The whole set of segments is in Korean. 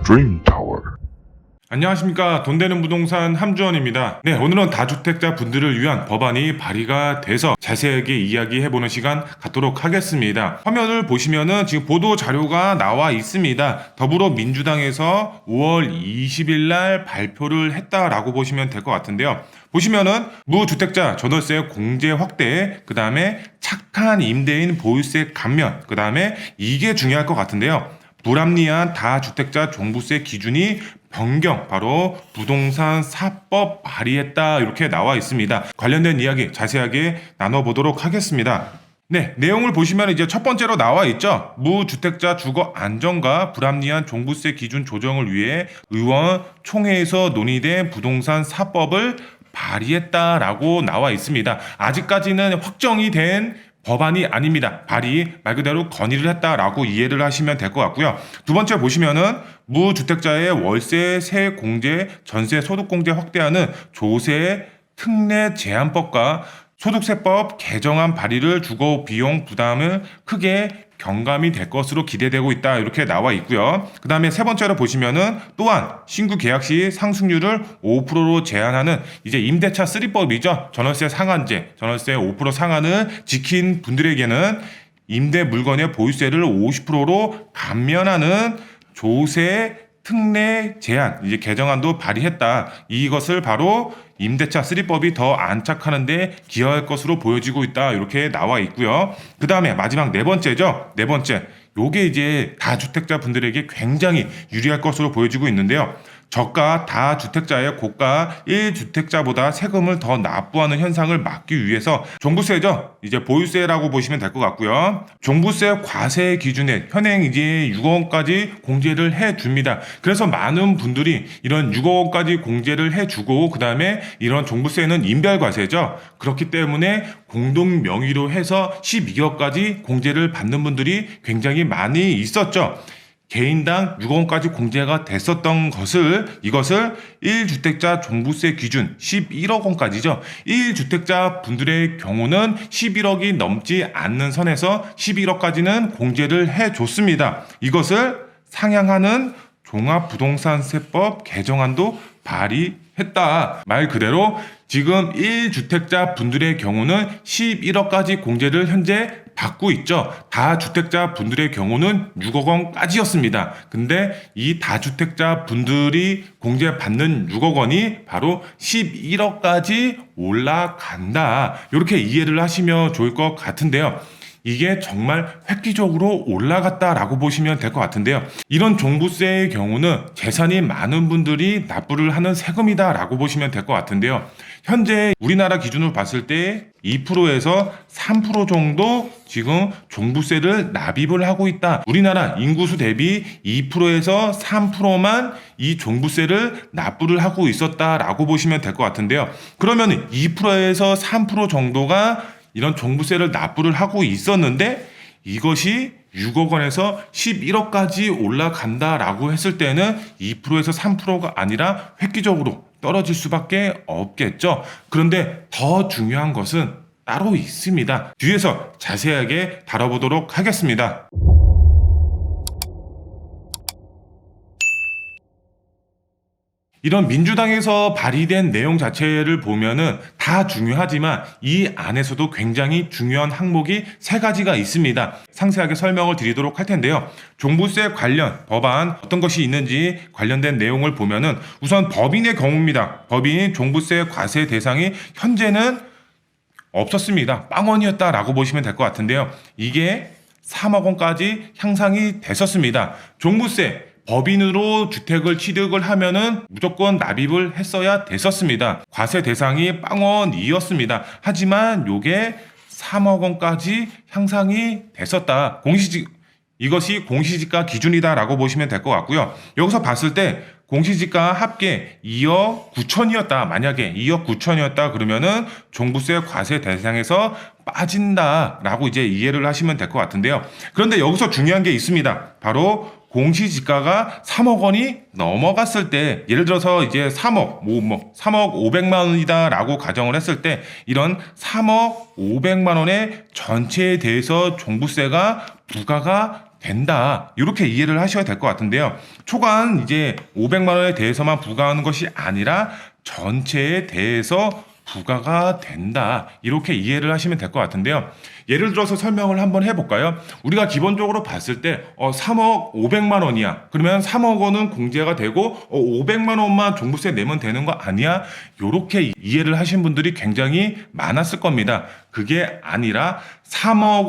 Dream Tower. 안녕하십니까. 돈 되는 부동산 함주원입니다. 네, 오늘은 다주택자 분들을 위한 법안이 발의가 돼서 자세하게 이야기해보는 시간 갖도록 하겠습니다. 화면을 보시면은 지금 보도 자료가 나와 있습니다. 더불어민주당에서 5월 20일 날 발표를 했다라고 보시면 될 것 같은데요. 보시면은 무주택자 전월세 공제 확대, 그 다음에 착한 임대인 보유세 감면, 그 다음에 이게 중요할 것 같은데요. 불합리한 다주택자 종부세 기준이 변경, 바로 부동산 사법 발의했다, 이렇게 나와 있습니다. 관련된 이야기 자세하게 나눠보도록 하겠습니다. 네, 내용을 보시면 이제 첫 번째로 나와 있죠. 무주택자 주거 안정과 불합리한 종부세 기준 조정을 위해 의원 총회에서 논의된 부동산 사법을 발의했다라고 나와 있습니다. 아직까지는 확정이 된 법안이 아닙니다. 발의 말 그대로 건의를 했다라고 이해를 하시면 될 것 같고요. 두 번째 보시면은 무주택자의 월세 세 공제, 전세 소득 공제 확대하는 조세 특례 제한법과 소득세법 개정안 발의를 주거 비용 부담을 크게 경감이 될 것으로 기대되고 있다, 이렇게 나와 있고요. 그 다음에 세 번째로 보시면은 또한 신규 계약 시 상승률을 5%로 제한하는 이제 임대차 3법이죠. 전월세 상한제, 전월세 5% 상한을 지킨 분들에게는 임대 물건의 보유세를 50%로 감면하는 조세 특례 제한, 이제 개정안도 발의했다. 이것을 바로 임대차 3법이 더 안착하는 데 기여할 것으로 보여지고 있다, 이렇게 나와 있고요. 그 다음에 마지막 네 번째죠. 네 번째, 요게 이제 다주택자 분들에게 굉장히 유리할 것으로 보여지고 있는데요. 저가 다주택자의 고가 1주택자보다 세금을 더 납부하는 현상을 막기 위해서 종부세죠. 이제 보유세라고 보시면 될 것 같고요. 종부세 과세 기준에 현행 이제 6억 원까지 공제를 해줍니다. 그래서 많은 분들이 이런 6억 원까지 공제를 해주고, 그 다음에 이런 종부세는 인별과세죠. 그렇기 때문에 공동 명의로 해서 12억까지 공제를 받는 분들이 굉장히 많이 있었죠. 개인당 6억 원까지 공제가 됐었던 이것을 1주택자 종부세 기준 11억 원까지죠. 1주택자 분들의 경우는 11억이 넘지 않는 선에서 11억까지는 공제를 해줬습니다. 이것을 상향하는 종합부동산세법 개정안도 발의했다. 말 그대로 지금 1주택자 분들의 경우는 11억까지 공제를 현재 받고 있죠. 다주택자 분들의 경우는 6억 원까지였습니다. 근데 이 다주택자 분들이 공제받는 6억 원이 바로 11억까지 올라간다, 이렇게 이해를 하시면 좋을 것 같은데요. 이게 정말 획기적으로 올라갔다라고 보시면 될 것 같은데요. 이런 종부세의 경우는 재산이 많은 분들이 납부를 하는 세금이다라고 보시면 될 것 같은데요. 현재 우리나라 기준으로 봤을 때 2%에서 3% 정도 지금 종부세를 납입을 하고 있다. 우리나라 인구수 대비 2%에서 3%만 이 종부세를 납부를 하고 있었다라고 보시면 될 것 같은데요. 그러면 2%에서 3% 정도가 이런 종부세를 납부를 하고 있었는데 이것이 6억 원에서 11억까지 올라간다라고 했을 때는 2%에서 3%가 아니라 획기적으로 떨어질 수밖에 없겠죠. 그런데 더 중요한 것은 따로 있습니다. 뒤에서 자세하게 다뤄보도록 하겠습니다. 이런 민주당에서 발의된 내용 자체를 보면은 다 중요하지만 이 안에서도 굉장히 중요한 항목이 세 가지가 있습니다. 상세하게 설명을 드리도록 할 텐데요. 종부세 관련 법안 어떤 것이 있는지 관련된 내용을 보면은 우선 법인의 경우입니다. 법인 종부세 과세 대상이 현재는 없었습니다. 빵원이었다라고 보시면 될 것 같은데요. 이게 3억 원까지 향상이 됐었습니다. 종부세 법인으로 주택을 취득을 하면은 무조건 납입을 했어야 됐었습니다. 과세 대상이 빵원이었습니다. 하지만 요게 3억 원까지 향상이 됐었다. 이것이 공시지가 기준이다라고 보시면 될 것 같고요. 여기서 봤을 때 공시지가 합계 2억 9천이었다. 만약에 2억 9천이었다 그러면은 종부세 과세 대상에서 빠진다라고 이제 이해를 하시면 될 것 같은데요. 그런데 여기서 중요한 게 있습니다. 바로 공시지가가 3억 원이 넘어갔을 때, 예를 들어서 이제 3억 500만 원이다라고 가정을 했을 때 이런 3억 500만 원의 전체에 대해서 종부세가 부과가 된다. 이렇게 이해를 하셔야 될 것 같은데요. 초과한 이제 500만 원에 대해서만 부과하는 것이 아니라 전체에 대해서 부과가 된다. 이렇게 이해를 하시면 될 것 같은데요. 예를 들어서 설명을 한번 해볼까요? 우리가 기본적으로 봤을 때 3억 500만 원이야. 그러면 3억 원은 공제가 되고 500만 원만 종부세 내면 되는 거 아니야? 이렇게 이해를 하신 분들이 굉장히 많았을 겁니다. 그게 아니라 3억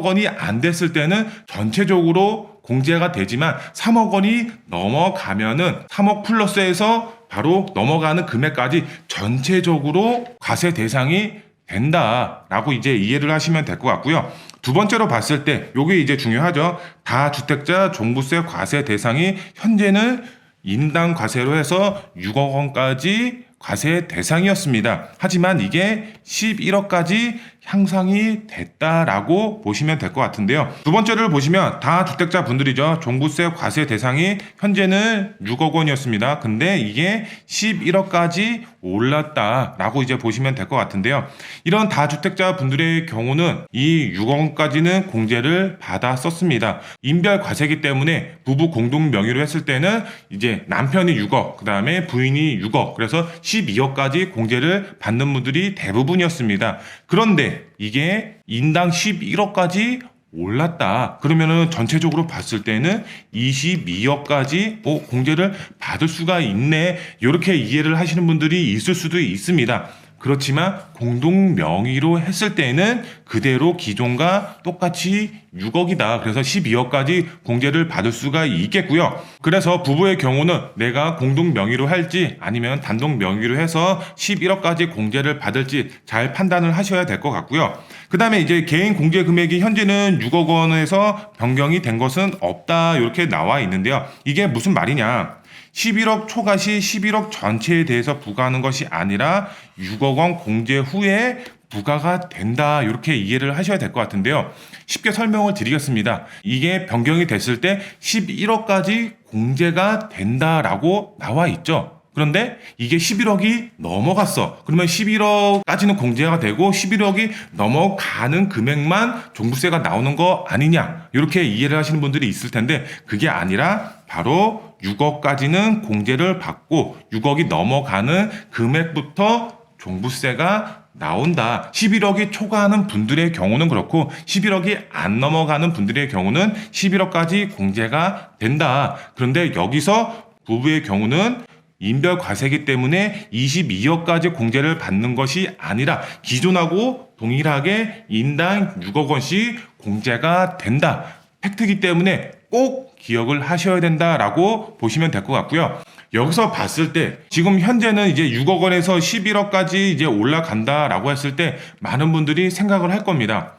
원이 안 됐을 때는 전체적으로 공제가 되지만 3억 원이 넘어가면은 3억 플러스에서 바로 넘어가는 금액까지 전체적으로 과세 대상이 된다라고 이제 이해를 하시면 될 것 같고요. 두 번째로 봤을 때 요게 이제 중요하죠. 다주택자 종부세 과세 대상이 현재는 인당 과세로 해서 6억 원까지 과세 대상이었습니다. 하지만 이게 11억까지 향상이 됐다라고 보시면 될 것 같은데요. 두 번째를 보시면 다주택자 분들이죠. 종부세 과세 대상이 현재는 6억 원이었습니다. 근데 이게 11억까지 올랐다라고 이제 보시면 될 것 같은데요. 이런 다주택자 분들의 경우는 이 6억 원까지는 공제를 받았었습니다. 인별 과세기 때문에 부부 공동 명의로 했을 때는 이제 남편이 6억, 그 다음에 부인이 6억, 그래서 12억까지 공제를 받는 분들이 대부분이었습니다. 그런데 이게 인당 11억까지 올랐다. 그러면은 전체적으로 봤을 때는 22억까지 공제를 받을 수가 있네. 이렇게 이해를 하시는 분들이 있을 수도 있습니다. 그렇지만 공동 명의로 했을 때는 그대로 기존과 똑같이 6억이다. 그래서 12억까지 공제를 받을 수가 있겠고요. 그래서 부부의 경우는 내가 공동 명의로 할지 아니면 단독 명의로 해서 11억까지 공제를 받을지 잘 판단을 하셔야 될 것 같고요. 그 다음에 이제 개인 공제 금액이 현재는 6억 원에서 변경이 된 것은 없다. 이렇게 나와 있는데요. 이게 무슨 말이냐? 11억 초과 시 11억 전체에 대해서 부과하는 것이 아니라 6억 원 공제 후에 부과가 된다. 이렇게 이해를 하셔야 될 것 같은데요. 쉽게 설명을 드리겠습니다. 이게 변경이 됐을 때 11억까지 공제가 된다라고 나와 있죠. 그런데 이게 11억이 넘어갔어. 그러면 11억까지는 공제가 되고 11억이 넘어가는 금액만 종부세가 나오는 거 아니냐. 이렇게 이해를 하시는 분들이 있을 텐데 그게 아니라 바로 6억까지는 공제를 받고 6억이 넘어가는 금액부터 종부세가 나온다. 11억이 초과하는 분들의 경우는 그렇고 11억이 안 넘어가는 분들의 경우는 11억까지 공제가 된다. 그런데 여기서 부부의 경우는 인별 과세기 때문에 22억까지 공제를 받는 것이 아니라 기존하고 동일하게 인당 6억 원씩 공제가 된다. 팩트이기 때문에 꼭 기억을 하셔야 된다라고 보시면 될 것 같고요. 여기서 봤을 때 지금 현재는 이제 6억 원에서 11억까지 이제 올라간다라고 했을 때 많은 분들이 생각을 할 겁니다.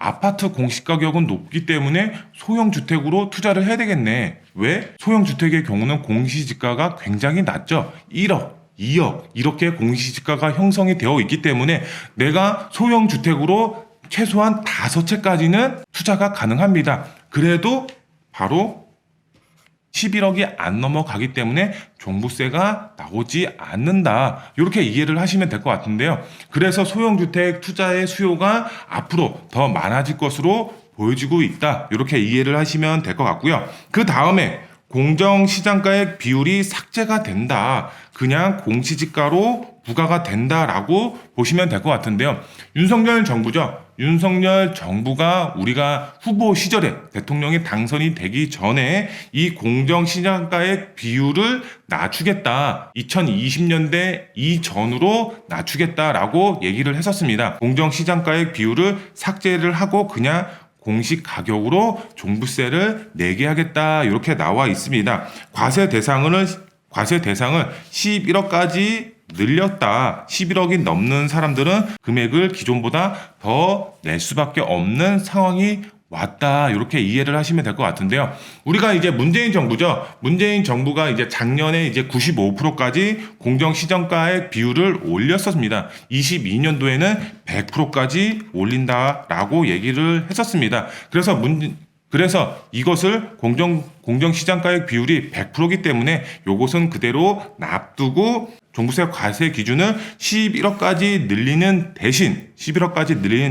아파트 공시가격은 높기 때문에 소형주택으로 투자를 해야 되겠네. 왜? 소형주택의 경우는 공시지가가 굉장히 낮죠. 1억, 2억 이렇게 공시지가가 형성이 되어 있기 때문에 내가 소형주택으로 최소한 5채까지는 투자가 가능합니다. 그래도 바로 11억이 안 넘어가기 때문에 종부세가 나오지 않는다. 이렇게 이해를 하시면 될 것 같은데요. 그래서 소형주택 투자의 수요가 앞으로 더 많아질 것으로 보여지고 있다. 이렇게 이해를 하시면 될 것 같고요. 그 다음에 공정시장가액 비율이 삭제가 된다. 그냥 공시지가로 부과가 된다라고 보시면 될 것 같은데요. 윤석열 정부죠. 윤석열 정부가 우리가 후보 시절에 대통령이 당선이 되기 전에 이 공정시장가액 비율을 낮추겠다. 2020년대 이전으로 낮추겠다라고 얘기를 했었습니다. 공정시장가액 비율을 삭제를 하고 그냥 공시 가격으로 종부세를 내게 하겠다. 이렇게 나와 있습니다. 과세 대상을 11억까지 늘렸다. 11억이 넘는 사람들은 금액을 기존보다 더 낼 수밖에 없는 상황이 왔다. 이렇게 이해를 하시면 될 것 같은데요. 우리가 이제 문재인 정부죠. 문재인 정부가 이제 작년에 이제 95%까지 공정시장가액 비율을 올렸었습니다. 22년도에는 100%까지 올린다라고 얘기를 했었습니다. 그래서 이것을 공정시장가액 비율이 100%이기 때문에 이것은 그대로 놔두고 종부세 과세 기준을 11억까지 늘리는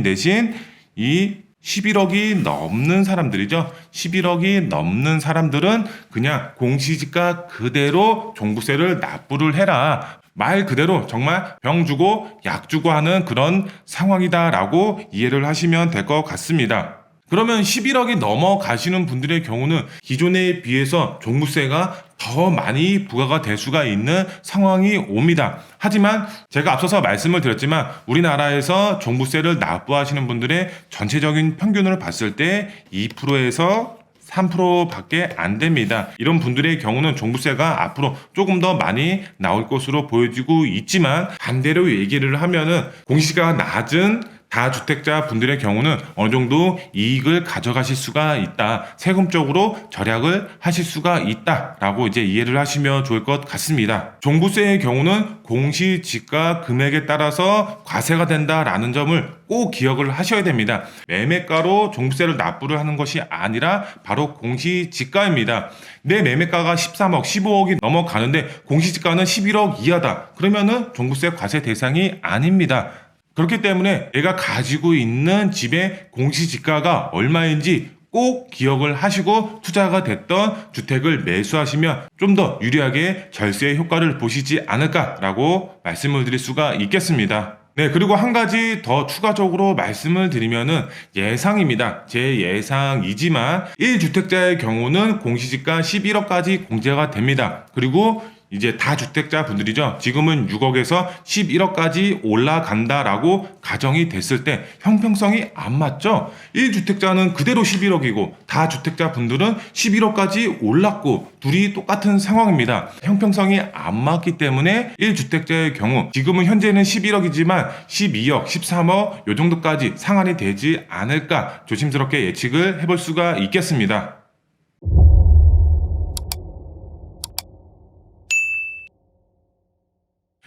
대신 이 11억이 넘는 사람들이죠. 11억이 넘는 사람들은 그냥 공시지가 그대로 종부세를 납부를 해라. 말 그대로 정말 병 주고 약 주고 하는 그런 상황이다라고 이해를 하시면 될 것 같습니다. 그러면 11억이 넘어가시는 분들의 경우는 기존에 비해서 종부세가 더 많이 부과가 될 수가 있는 상황이 옵니다. 하지만 제가 앞서서 말씀을 드렸지만 우리나라에서 종부세를 납부하시는 분들의 전체적인 평균을 봤을 때 2%에서 3%밖에 안 됩니다. 이런 분들의 경우는 종부세가 앞으로 조금 더 많이 나올 것으로 보여지고 있지만 반대로 얘기를 하면은 공시지가가 낮은 다주택자 분들의 경우는 어느 정도 이익을 가져가실 수가 있다. 세금적으로 절약을 하실 수가 있다라고 이제 이해를 하시면 좋을 것 같습니다. 종부세의 경우는 공시지가 금액에 따라서 과세가 된다라는 점을 꼭 기억을 하셔야 됩니다. 매매가로 종부세를 납부를 하는 것이 아니라 바로 공시지가입니다. 내 매매가가 13억, 15억이 넘어가는데 공시지가는 11억 이하다. 그러면은 종부세 과세 대상이 아닙니다. 그렇기 때문에 내가 가지고 있는 집의 공시지가가 얼마인지 꼭 기억을 하시고 투자가 됐던 주택을 매수하시면 좀 더 유리하게 절세 효과를 보시지 않을까라고 말씀을 드릴 수가 있겠습니다. 네, 그리고 한 가지 더 추가적으로 말씀을 드리면은 예상입니다. 제 예상이지만 1주택자의 경우는 공시지가 11억까지 공제가 됩니다. 그리고 이제 다주택자 분들이죠. 지금은 6억에서 11억까지 올라간다라고 가정이 됐을 때 형평성이 안 맞죠? 1주택자는 그대로 11억이고 다주택자 분들은 11억까지 올랐고 둘이 똑같은 상황입니다. 형평성이 안 맞기 때문에 1주택자의 경우 지금은 현재는 11억이지만 12억, 13억 요 정도까지 상한이 되지 않을까 조심스럽게 예측을 해볼 수가 있겠습니다.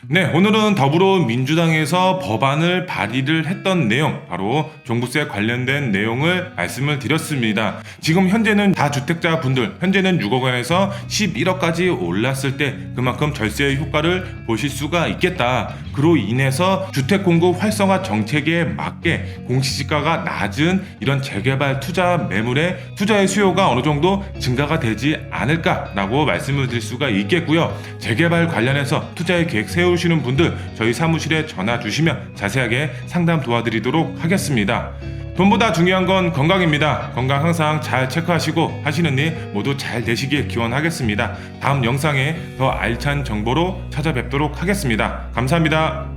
네, 오늘은 더불어민주당에서 법안을 발의를 했던 내용, 바로 종부세 관련된 내용을 말씀을 드렸습니다. 지금 현재는 다주택자 분들, 현재는 6억 원에서 11억까지 올랐을 때 그만큼 절세 효과를 보실 수가 있겠다. 그로 인해서 주택 공급 활성화 정책에 맞게 공시지가가 낮은 이런 재개발 투자 매물의 투자의 수요가 어느 정도 증가가 되지 않을까라고 말씀을 드릴 수가 있겠고요. 재개발 관련해서 투자의 계획 세우시는 분들 저희 사무실에 전화 주시면 자세하게 상담 도와드리도록 하겠습니다. 돈보다 중요한 건 건강입니다. 건강 항상 잘 체크하시고 하시는 일 모두 잘 되시길 기원하겠습니다. 다음 영상에 더 알찬 정보로 찾아뵙도록 하겠습니다. 감사합니다.